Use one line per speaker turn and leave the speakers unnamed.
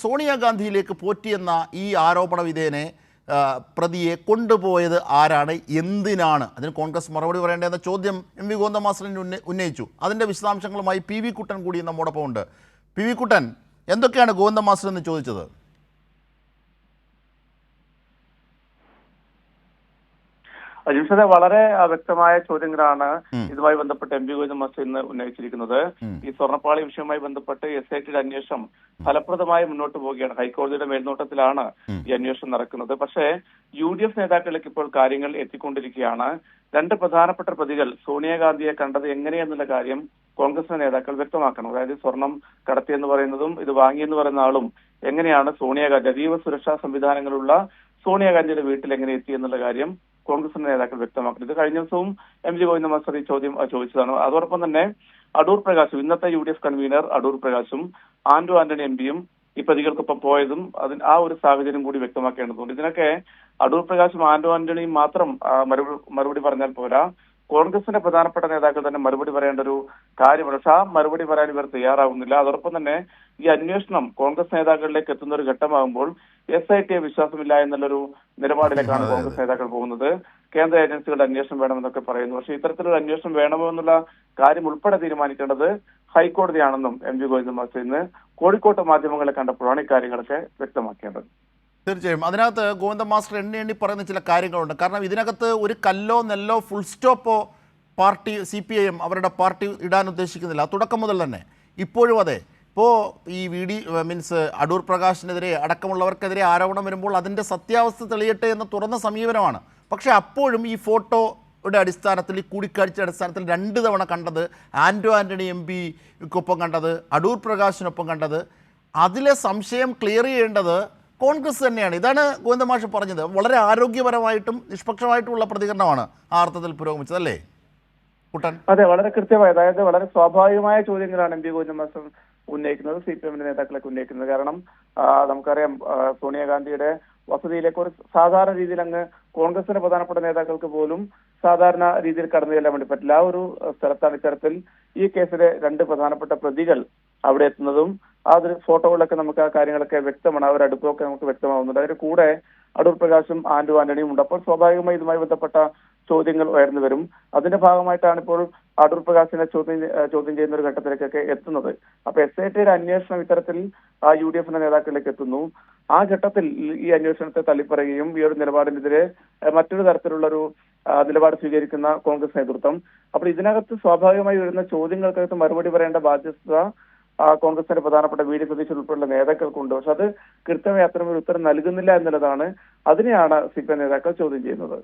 സോണിയാഗാന്ധിയിലേക്ക് പോറ്റിയെന്ന ഈ ആരോപണ വിധേയനെ പ്രതിയെ കൊണ്ടുപോയത് ആരാണ്, എന്തിനാണ്, അതിന് കോൺഗ്രസ് മറുപടി പറയേണ്ടതെന്ന ചോദ്യം എം വി ഗോവിന്ദൻ മാസ്റ്റർ ഉന്നയിച്ചു. അതിൻ്റെ വിശദാംശങ്ങളുമായി പി വി കുട്ടൻ കൂടി നമ്മോടൊപ്പം ഉണ്ട്. പി വി കുട്ടൻ, എന്തൊക്കെയാണ് ഗോവിന്ദൻ മാസ്റ്റർ എന്ന് ചോദിച്ചത്?
അജിംഷദെ, വളരെ വ്യക്തമായ ചോദ്യങ്ങളാണ് ഇതുമായി ബന്ധപ്പെട്ട് എം വി ഗോവിന്ദൻ മാസ്റ്റർ ഇന്ന് ഉന്നയിച്ചിരിക്കുന്നത്. ഈ സ്വർണ്ണപ്പാളി വിഷയവുമായി ബന്ധപ്പെട്ട് SITയുടെ അന്വേഷണം ഫലപ്രദമായി മുന്നോട്ട് പോവുകയാണ്. ഹൈക്കോടതിയുടെ മേൽനോട്ടത്തിലാണ് ഈ അന്വേഷണം നടക്കുന്നത്. പക്ഷേ UDF നേതാക്കളിലേക്ക് ഇപ്പോൾ കാര്യങ്ങൾ എത്തിക്കൊണ്ടിരിക്കുകയാണ്. രണ്ട് പ്രധാനപ്പെട്ട പ്രതികൾ സോണിയാഗാന്ധിയെ കണ്ടത് എങ്ങനെയെന്നുള്ള കാര്യം കോൺഗ്രസ് നേതാക്കൾ വ്യക്തമാക്കണം. അതായത് സ്വർണം കടത്തിയെന്ന് പറയുന്നതും ഇത് വാങ്ങിയെന്ന് പറയുന്ന ആളും എങ്ങനെയാണ് സോണിയാഗാന്ധി, അതീവ സുരക്ഷാ സംവിധാനങ്ങളുള്ള സോണിയാഗാന്ധിയുടെ വീട്ടിൽ എങ്ങനെ എത്തി എന്നുള്ള കാര്യം കോൺഗ്രസ് നേതാക്കൾ വ്യക്തമാക്കുന്നത്. ഇത് കഴിഞ്ഞ ദിവസവും എം വി ഗോവിന്ദൻ മാസ്റ്റർ ഈ ചോദ്യം ചോദിച്ചതാണ്. അതോടൊപ്പം തന്നെ അടൂർ പ്രകാശും, ഇന്നത്തെ UDF കൺവീനർ അടൂർ പ്രകാശും ആന്റോ ആന്റണി MP ഈ പ്രതികൾക്കൊപ്പം പോയതും ആ ഒരു സാഹചര്യം കൂടി വ്യക്തമാക്കേണ്ടതുണ്ട്. ഇതിനൊക്കെ അടൂർ പ്രകാശും ആന്റോ ആന്റണിയും മാത്രം മറുപടി പറഞ്ഞാൽ പോരാ, കോൺഗ്രസിന്റെ പ്രധാനപ്പെട്ട നേതാക്കൾ തന്നെ മറുപടി പറയേണ്ട ഒരു കാര്യമാണ്. പക്ഷെ ആ മറുപടി പറയാൻ ഇവർ തയ്യാറാവുന്നില്ല. അതോടൊപ്പം തന്നെ ഈ അന്വേഷണം കോൺഗ്രസ് നേതാക്കളിലേക്ക് എത്തുന്ന ഒരു ഘട്ടമാകുമ്പോൾ SITയെ വിശ്വാസമില്ല എന്നുള്ളൊരു നിലപാടിലേക്കാണ് കോൺഗ്രസ് നേതാക്കൾ പോകുന്നത്. കേന്ദ്ര ഏജൻസികളുടെ അന്വേഷണം വേണമെന്നൊക്കെ പറയുന്നു. പക്ഷേ ഇത്തരത്തിലൊരു അന്വേഷണം വേണമോ എന്നുള്ള കാര്യം ഉൾപ്പെടെ തീരുമാനിക്കേണ്ടത് ഹൈക്കോടതിയാണെന്നും എം വി ഗോവിന്ദൻ മാസ്റ്റർ ഇന്ന് കോഴിക്കോട്ട് മാധ്യമങ്ങളെ കണ്ടപ്പോഴാണ് ഇക്കാര്യങ്ങളൊക്കെ വ്യക്തമാക്കേണ്ടത്.
തീർച്ചയായും അതിനകത്ത് ഗോവിന്ദൻ മാസ്റ്റർ എണ്ണി പറയുന്ന ചില കാര്യങ്ങളുണ്ട്. കാരണം ഇതിനകത്ത് ഒരു കല്ലോ നെല്ലോ ഫുൾ സ്റ്റോപ്പോ പാർട്ടി CPIM അവരുടെ പാർട്ടി ഇടാൻ ഉദ്ദേശിക്കുന്നില്ല, തുടക്കം മുതൽ തന്നെ. ഇപ്പോഴും അതെ. ഇപ്പോൾ ഈ അടൂർ പ്രകാശിനെതിരെ അടക്കമുള്ളവർക്കെതിരെ ആരോപണം വരുമ്പോൾ അതിൻ്റെ സത്യാവസ്ഥ തെളിയട്ടെ എന്ന തുറന്ന സമീപനമാണ്. പക്ഷേ അപ്പോഴും ഈ ഫോട്ടോയുടെ അടിസ്ഥാനത്തിൽ, ഈ കൂടിക്കാഴ്ചയുടെ അടിസ്ഥാനത്തിൽ 2 തവണ കണ്ടത്, ആന്റോ ആന്റണി MPക്കൊപ്പം കണ്ടത്, അടൂർ പ്രകാശിനൊപ്പം കണ്ടത്, അതിലെ സംശയം ക്ലിയർ ചെയ്യേണ്ടത് കോൺഗ്രസ് തന്നെയാണ്. ഇതാണ് ഗോവിന്ദൻ മാഷ് പറഞ്ഞത്. വളരെ ആരോഗ്യപരമായിട്ടും നിഷ്പക്ഷമായിട്ടുള്ള പ്രതികരണമാണ് ആ അർത്ഥത്തിൽ പുരോഗമിച്ചത്, അല്ലേ കുട്ടൻ?
അതെ, വളരെ കൃത്യമായി. അതായത് വളരെ സ്വാഭാവികമായ ചോദ്യങ്ങളാണ് എം വി ഗോവിന്ദൻ മാസ്റ്റർ ഉന്നയിക്കുന്നത്, CPIMന്റെ നേതാക്കളൊക്കെ ഉന്നയിക്കുന്നത്. കാരണം നമുക്കറിയാം, സോണിയാഗാന്ധിയുടെ വസതിയിലേക്ക് ഒരു സാധാരണ രീതിയിൽ അങ്ങ് കോൺഗ്രസിന്റെ പ്രധാനപ്പെട്ട നേതാക്കൾക്ക് പോലും സാധാരണ രീതിയിൽ കടന്നു ചെല്ലാൻ വേണ്ടി പറ്റില്ല. ആ ഒരു സ്ഥലത്താണ് ഇത്തരത്തിൽ ഈ കേസിലെ 2 പ്രധാനപ്പെട്ട പ്രതികൾ അവിടെ എത്തുന്നതും അതൊരു ഫോട്ടോകളിലൊക്കെ നമുക്ക് ആ കാര്യങ്ങളൊക്കെ വ്യക്തമാണ്. ആ ഒരു അടുപ്പമൊക്കെ നമുക്ക് വ്യക്തമാവുന്നുണ്ട്. അതിന് കൂടെ അടൂർ പ്രകാശും ആന്റോ ആന്റണിയും ഉണ്ട്. അപ്പോൾ സ്വാഭാവികമായി ഇതുമായി ബന്ധപ്പെട്ട ചോദ്യങ്ങൾ ഉയർന്നു വരും. അതിന്റെ ഭാഗമായിട്ടാണ് ഇപ്പോൾ അടൂർ പ്രകാശിനെ ചോദ്യം ചെയ്യുന്ന ഒരു ഘട്ടത്തിലേക്കൊക്കെ എത്തുന്നത്. അപ്പൊ SITയുടെ അന്വേഷണം ഇത്തരത്തിൽ UDFന്റെ നേതാക്കളിലേക്ക് എത്തുന്നു. ആ ഘട്ടത്തിൽ ഈ അന്വേഷണത്തെ തള്ളിപ്പറയുകയും ഈ ഒരു നിലപാടിനെതിരെ മറ്റൊരു തരത്തിലുള്ളൊരു നിലപാട് സ്വീകരിക്കുന്ന കോൺഗ്രസ് നേതൃത്വം. അപ്പോൾ ഇതിനകത്ത് സ്വാഭാവികമായി വരുന്ന ചോദ്യങ്ങൾക്കകത്ത് മറുപടി പറയേണ്ട ബാധ്യത കോൺഗ്രസിന്റെ പ്രധാനപ്പെട്ട VD സതീശൻ ഉൾപ്പെടെയുള്ള നേതാക്കൾക്കുണ്ട്. പക്ഷെ അത് കൃത്യമായി അത്തരമൊരു ഉത്തരം നൽകുന്നില്ല എന്നുള്ളതാണ്. അതിനെയാണ് CPIM നേതാക്കൾ ചോദ്യം ചെയ്യുന്നത്.